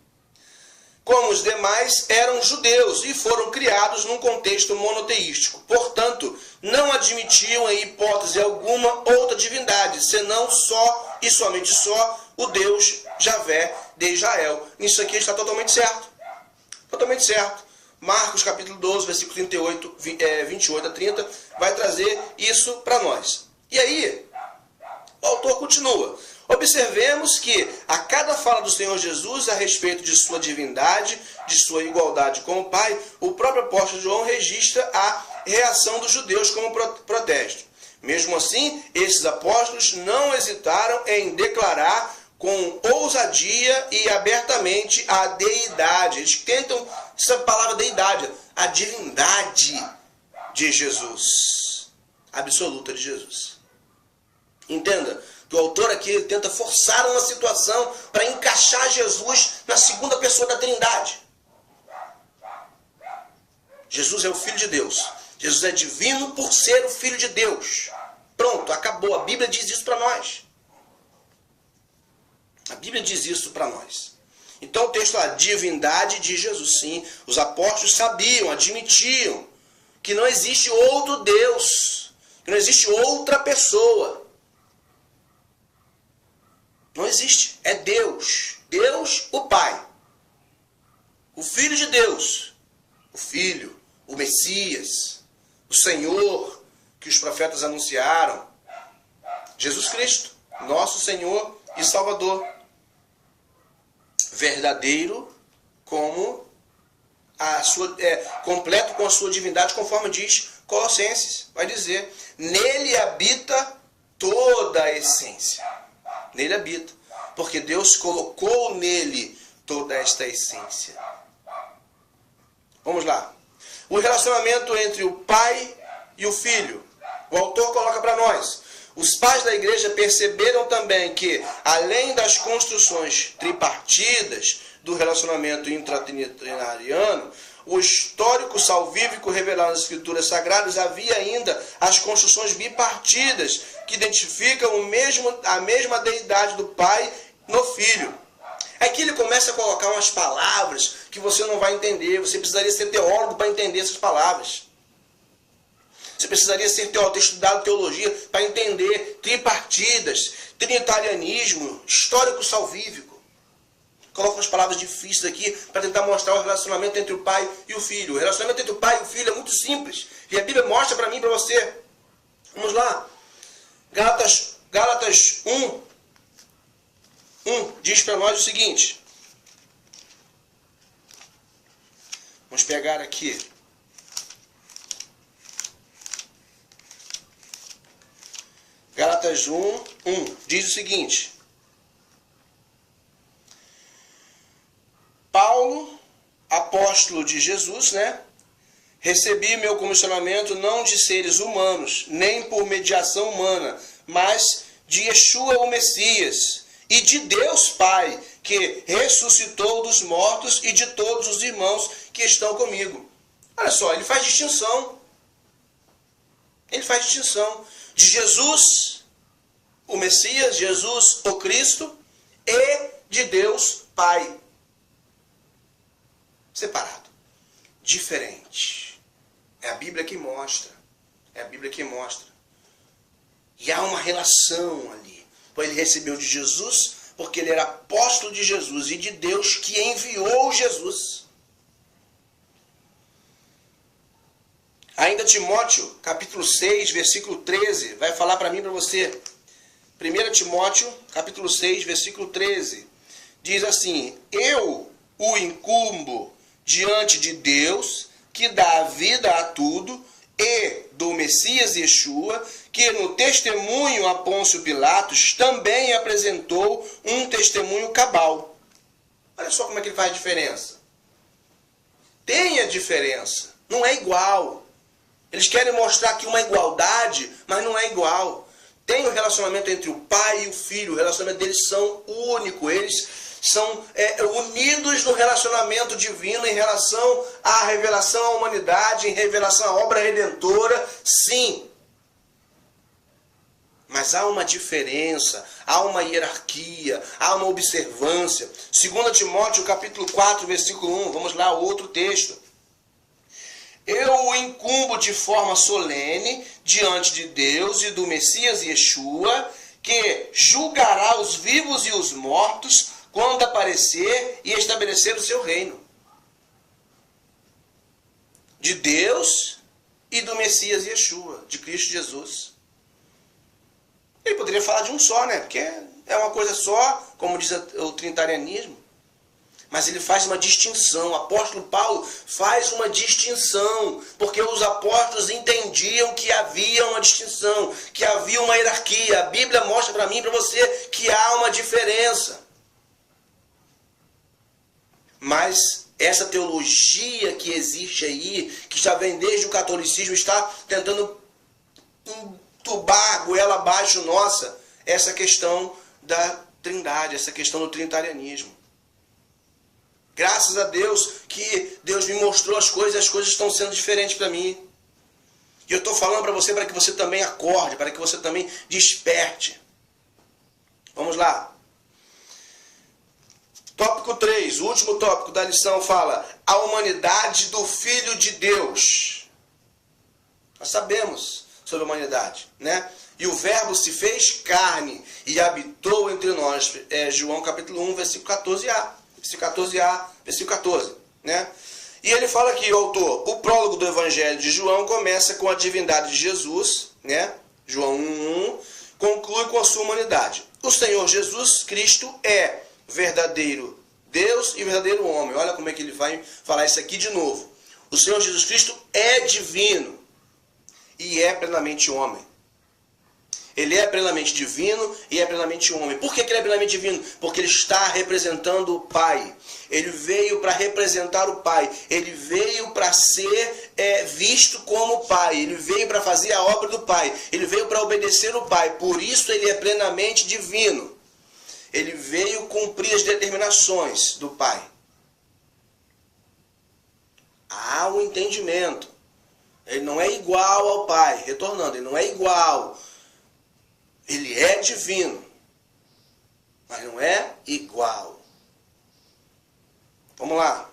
como os demais, eram judeus e foram criados num contexto monoteístico. Portanto, não admitiam em hipótese alguma outra divindade, senão só e somente só o Deus Javé de Israel. Isso aqui está totalmente certo. Totalmente certo. Marcos capítulo 12, versículo 28 a 30, vai trazer isso para nós. E aí, o autor continua. Observemos que a cada fala do Senhor Jesus a respeito de sua divindade, de sua igualdade com o Pai, o próprio apóstolo João registra a reação dos judeus como protesto. Mesmo assim, esses apóstolos não hesitaram em declarar com ousadia e abertamente a deidade. Eles tentam, essa palavra deidade, a divindade de Jesus, absoluta de Jesus. Entenda que o autor aqui tenta forçar uma situação para encaixar Jesus na segunda pessoa da Trindade. Jesus é o Filho de Deus. Jesus é divino por ser o Filho de Deus. Pronto, acabou. A Bíblia diz isso para nós. A Bíblia diz isso para nós. Então o texto lá, divindade de Jesus, sim. Os apóstolos sabiam, admitiam que não existe outro Deus, que não existe outra pessoa. Não existe. É Deus. Deus, o Pai. O Filho de Deus. O Filho, o Messias, o Senhor, que os profetas anunciaram. Jesus Cristo, nosso Senhor e Salvador. Verdadeiro como a sua, completo com a sua divindade, conforme diz Colossenses. Vai dizer, nele habita toda a essência. Nele habita. Porque Deus colocou nele toda esta essência. Vamos lá. O relacionamento entre o Pai e o Filho. O autor coloca para nós. Os pais da igreja perceberam também que, além das construções tripartidas do relacionamento intratrinitariano, o histórico salvífico revelado nas Escrituras Sagradas, havia ainda as construções bipartidas, que identificam a mesma deidade do Pai no Filho. Aqui ele começa a colocar umas palavras que você não vai entender. Você precisaria ser teólogo para entender essas palavras. Você precisaria ser teólogo, ter estudado teologia para entender tripartidas, trinitarianismo, histórico salvífico. Coloca umas palavras difíceis aqui para tentar mostrar o relacionamento entre o pai e o filho. O relacionamento entre o pai e o filho é muito simples. E a Bíblia mostra para mim e para você. Vamos lá. Gálatas 1 diz para nós o seguinte. Vamos pegar aqui. Gálatas 1 diz o seguinte. Paulo, apóstolo de Jesus, recebi meu comissionamento não de seres humanos, nem por mediação humana, mas de Yeshua, o Messias, e de Deus Pai, que ressuscitou dos mortos, e de todos os irmãos que estão comigo. Olha só, ele faz distinção. Ele faz distinção de Jesus, o Messias, Jesus, o Cristo, e de Deus Pai. Separado. Diferente. É a Bíblia que mostra. É a Bíblia que mostra. E há uma relação ali. Ele recebeu de Jesus, porque ele era apóstolo de Jesus e de Deus que enviou Jesus. Ainda Timóteo, capítulo 6, versículo 13, vai falar para mim e para você. 1 Timóteo, capítulo 6, versículo 13, diz assim, eu o incumbo diante de Deus, que dá vida a tudo, e do Messias Yeshua, que no testemunho a Pôncio Pilatos também apresentou um testemunho cabal. Olha só como é que ele faz a diferença. Tem a diferença, não é igual. Eles querem mostrar aqui uma igualdade, mas não é igual. Tem um relacionamento entre o pai e o filho, o relacionamento deles são único, eles são unidos no relacionamento divino em relação à revelação à humanidade, em revelação à obra redentora, sim. Mas há uma diferença, há uma hierarquia, há uma observância. 2 Timóteo capítulo 4, versículo 1, vamos lá, outro texto. Eu o incumbo de forma solene diante de Deus e do Messias Yeshua, que julgará os vivos e os mortos quando aparecer e estabelecer o seu reino. De Deus e do Messias Yeshua, de Cristo Jesus. Ele poderia falar de um só, porque é uma coisa só, como diz o trinitarianismo. Mas ele faz uma distinção. O apóstolo Paulo faz uma distinção, porque os apóstolos entendiam que havia uma distinção, que havia uma hierarquia. A Bíblia mostra para mim e para você que há uma diferença. Mas essa teologia que existe aí, que já vem desde o catolicismo, está tentando entubar, goela abaixo nossa, essa questão da trindade, essa questão do trinitarianismo. Graças a Deus que Deus me mostrou as coisas estão sendo diferentes para mim. E eu estou falando para você que você também acorde, para que você também desperte. Vamos lá. Tópico 3, o último tópico da lição fala: a humanidade do Filho de Deus. Nós sabemos sobre a humanidade, né? E o Verbo se fez carne e habitou entre nós. João capítulo 1, versículo 14a. Versículo 14, né? E ele fala aqui, o autor, o prólogo do Evangelho de João começa com a divindade de Jesus, né? João 1:1, conclui com a sua humanidade. O Senhor Jesus Cristo é verdadeiro Deus e verdadeiro homem. Olha como é que ele vai falar isso aqui de novo. O Senhor Jesus Cristo é divino e é plenamente homem. Ele é plenamente divino e é plenamente homem. Por que ele é plenamente divino? Porque ele está representando o Pai. Ele veio para representar o Pai. Ele veio para ser visto como o Pai. Ele veio para fazer a obra do Pai. Ele veio para obedecer o Pai. Por isso ele é plenamente divino. Ele veio cumprir as determinações do Pai. Há um entendimento. Ele não é igual ao Pai. Retornando, ele não é igual. Ele é divino, mas não é igual. Vamos lá.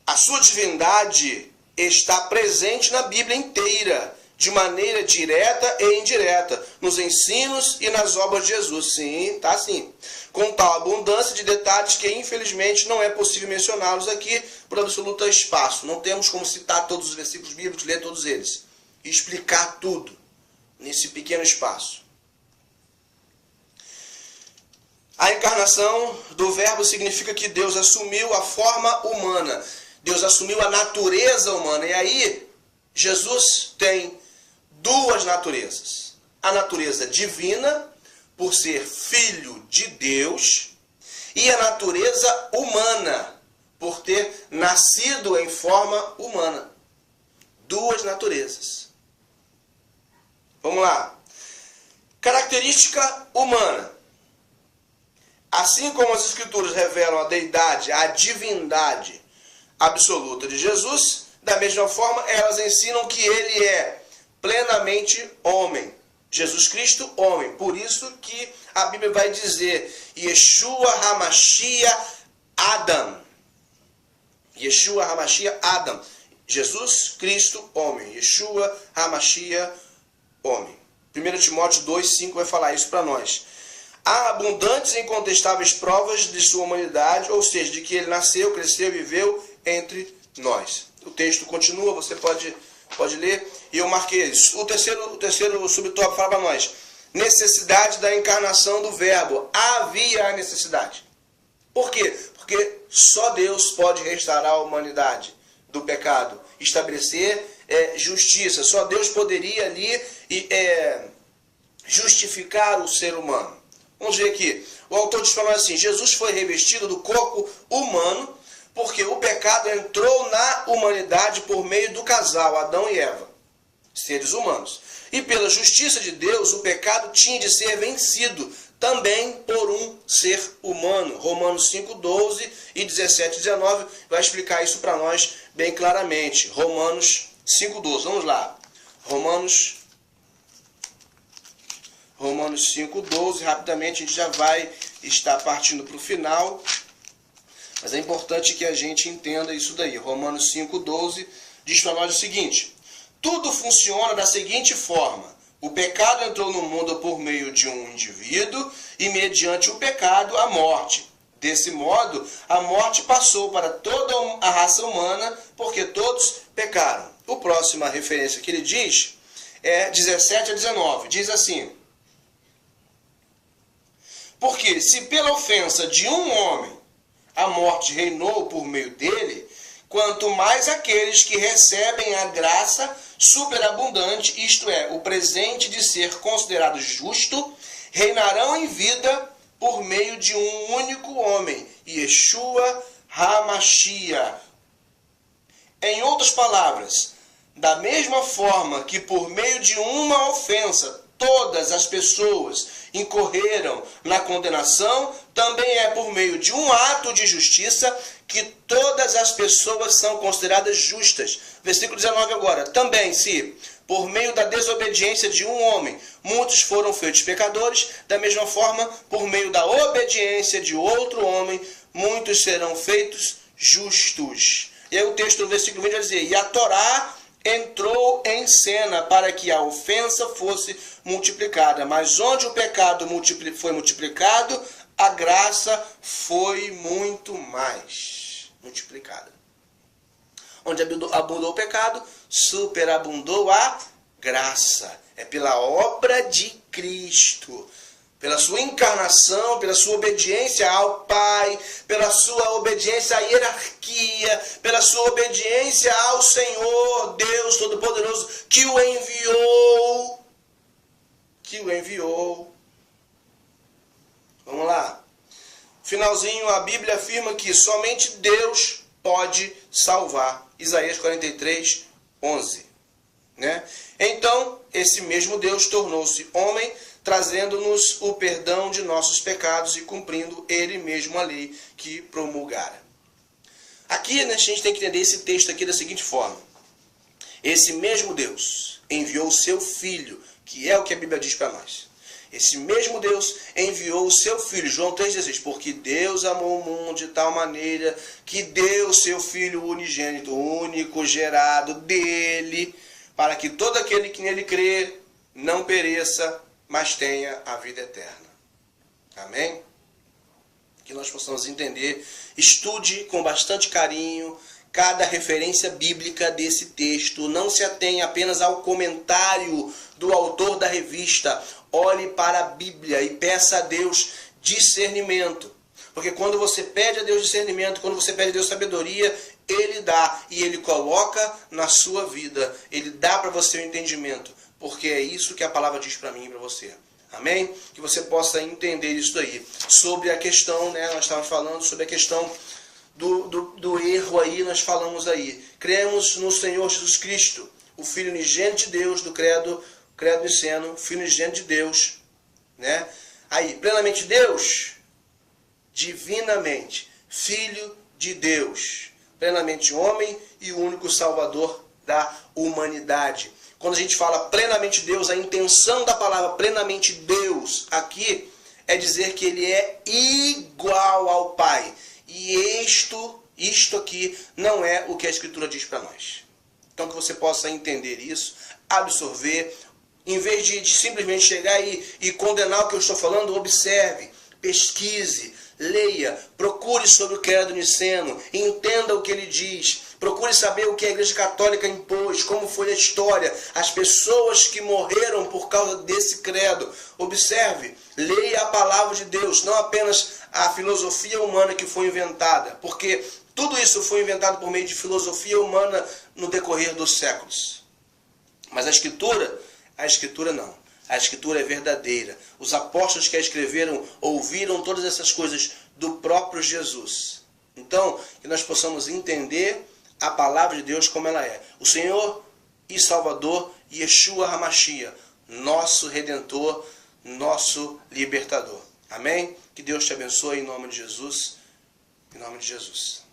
A sua divindade está presente na Bíblia inteira, de maneira direta e indireta, nos ensinos e nas obras de Jesus. Sim, tá sim. Com tal abundância de detalhes que, infelizmente, não é possível mencioná-los aqui por absoluto espaço. Não temos como citar todos os versículos bíblicos, ler todos eles e explicar tudo nesse pequeno espaço. A encarnação do Verbo significa que Deus assumiu a forma humana. Deus assumiu a natureza humana. E aí, Jesus tem duas naturezas. A natureza divina, por ser filho de Deus, e a natureza humana, por ter nascido em forma humana. Duas naturezas. Vamos lá. Característica humana. Assim como as Escrituras revelam a deidade, a divindade absoluta de Jesus, da mesma forma elas ensinam que ele é plenamente homem. Jesus Cristo, homem. Por isso que a Bíblia vai dizer Yeshua HaMashiach Adam. Yeshua HaMashiach Adam. Jesus Cristo, homem. Yeshua HaMashiach, homem. 1 Timóteo 2:5 vai falar isso para nós. Há abundantes e incontestáveis provas de sua humanidade, ou seja, de que ele nasceu, cresceu e viveu entre nós. O texto continua, você pode ler, e eu marquei isso. O terceiro subtópico fala para nós. Necessidade da encarnação do Verbo. Havia a necessidade. Por quê? Porque só Deus pode restaurar a humanidade do pecado, estabelecer justiça. Só Deus poderia ali justificar o ser humano. Vamos ver aqui. O autor diz para nós assim: Jesus foi revestido do corpo humano porque o pecado entrou na humanidade por meio do casal, Adão e Eva, seres humanos. E pela justiça de Deus, o pecado tinha de ser vencido também por um ser humano. Romanos 5:12 e 17:19 vai explicar isso para nós bem claramente. Romanos 5:12. Vamos lá. Romanos 5:12, rapidamente a gente já vai estar partindo para o final, mas é importante que a gente entenda isso daí. Romanos 5:12 diz para nós o seguinte: tudo funciona da seguinte forma: o pecado entrou no mundo por meio de um indivíduo e mediante o pecado a morte. Desse modo, a morte passou para toda a raça humana porque todos pecaram. A próxima referência que ele diz é 17-19, diz assim: porque se pela ofensa de um homem a morte reinou por meio dele, quanto mais aqueles que recebem a graça superabundante, isto é, o presente de ser considerado justo, reinarão em vida por meio de um único homem, Yeshua HaMashiach. Em outras palavras, da mesma forma que por meio de uma ofensa todas as pessoas incorreram na condenação, também é por meio de um ato de justiça que todas as pessoas são consideradas justas. Versículo 19 agora. Também, se por meio da desobediência de um homem muitos foram feitos pecadores, da mesma forma, por meio da obediência de outro homem, muitos serão feitos justos. E aí o texto do versículo 20 vai dizer, e a Torá entrou em cena para que a ofensa fosse multiplicada. Mas onde o pecado foi multiplicado, a graça foi muito mais multiplicada. Onde abundou o pecado, superabundou a graça. É pela obra de Cristo, pela sua encarnação, pela sua obediência ao Pai, pela sua obediência à hierarquia, pela sua obediência ao Senhor, Deus Todo-Poderoso, que o enviou. Vamos lá. Finalzinho, a Bíblia afirma que somente Deus pode salvar. Isaías 43, 11. Né? Então, esse mesmo Deus tornou-se homem, trazendo-nos o perdão de nossos pecados e cumprindo Ele mesmo a lei que promulgara. Aqui, né, a gente tem que entender esse texto aqui da seguinte forma. Esse mesmo Deus enviou o seu Filho, que é o que a Bíblia diz para nós. Esse mesmo Deus enviou o seu Filho, João 3,16, porque Deus amou o mundo de tal maneira que deu o seu Filho unigênito, único, gerado dele, para que todo aquele que nele crê não pereça, mas tenha a vida eterna. Amém? Que nós possamos entender, estude com bastante carinho cada referência bíblica desse texto. Não se atenha apenas ao comentário do autor da revista. Olhe para a Bíblia e peça a Deus discernimento. Porque quando você pede a Deus discernimento, quando você pede a Deus sabedoria, Ele dá e Ele coloca na sua vida. Ele dá para você o entendimento. Porque é isso que a palavra diz para mim e para você. Amém? Que você possa entender isso aí. Sobre a questão, né? Nós estávamos falando sobre a questão do erro aí, nós falamos aí. Cremos no Senhor Jesus Cristo, o Filho unigênito de Deus, do credo niceno, Filho unigênito de Deus. Né? Aí, plenamente Deus, divinamente, Filho de Deus, plenamente homem e o único Salvador da humanidade. Quando a gente fala plenamente Deus, a intenção da palavra plenamente Deus aqui é dizer que ele é igual ao Pai. E isto aqui não é o que a Escritura diz para nós. Então que você possa entender isso, absorver, em vez de simplesmente chegar e condenar o que eu estou falando, observe, pesquise, leia, procure sobre o credo niceno, entenda o que ele diz, procure saber o que a Igreja Católica impôs, como foi a história, as pessoas que morreram por causa desse credo. Observe, leia a palavra de Deus, não apenas a filosofia humana que foi inventada, porque tudo isso foi inventado por meio de filosofia humana no decorrer dos séculos. Mas a Escritura não. A Escritura é verdadeira. Os apóstolos que a escreveram ouviram todas essas coisas do próprio Jesus. Então, que nós possamos entender a palavra de Deus como ela é. O Senhor e Salvador, Yeshua HaMashiach, nosso Redentor, nosso Libertador. Amém? Que Deus te abençoe em nome de Jesus. Em nome de Jesus.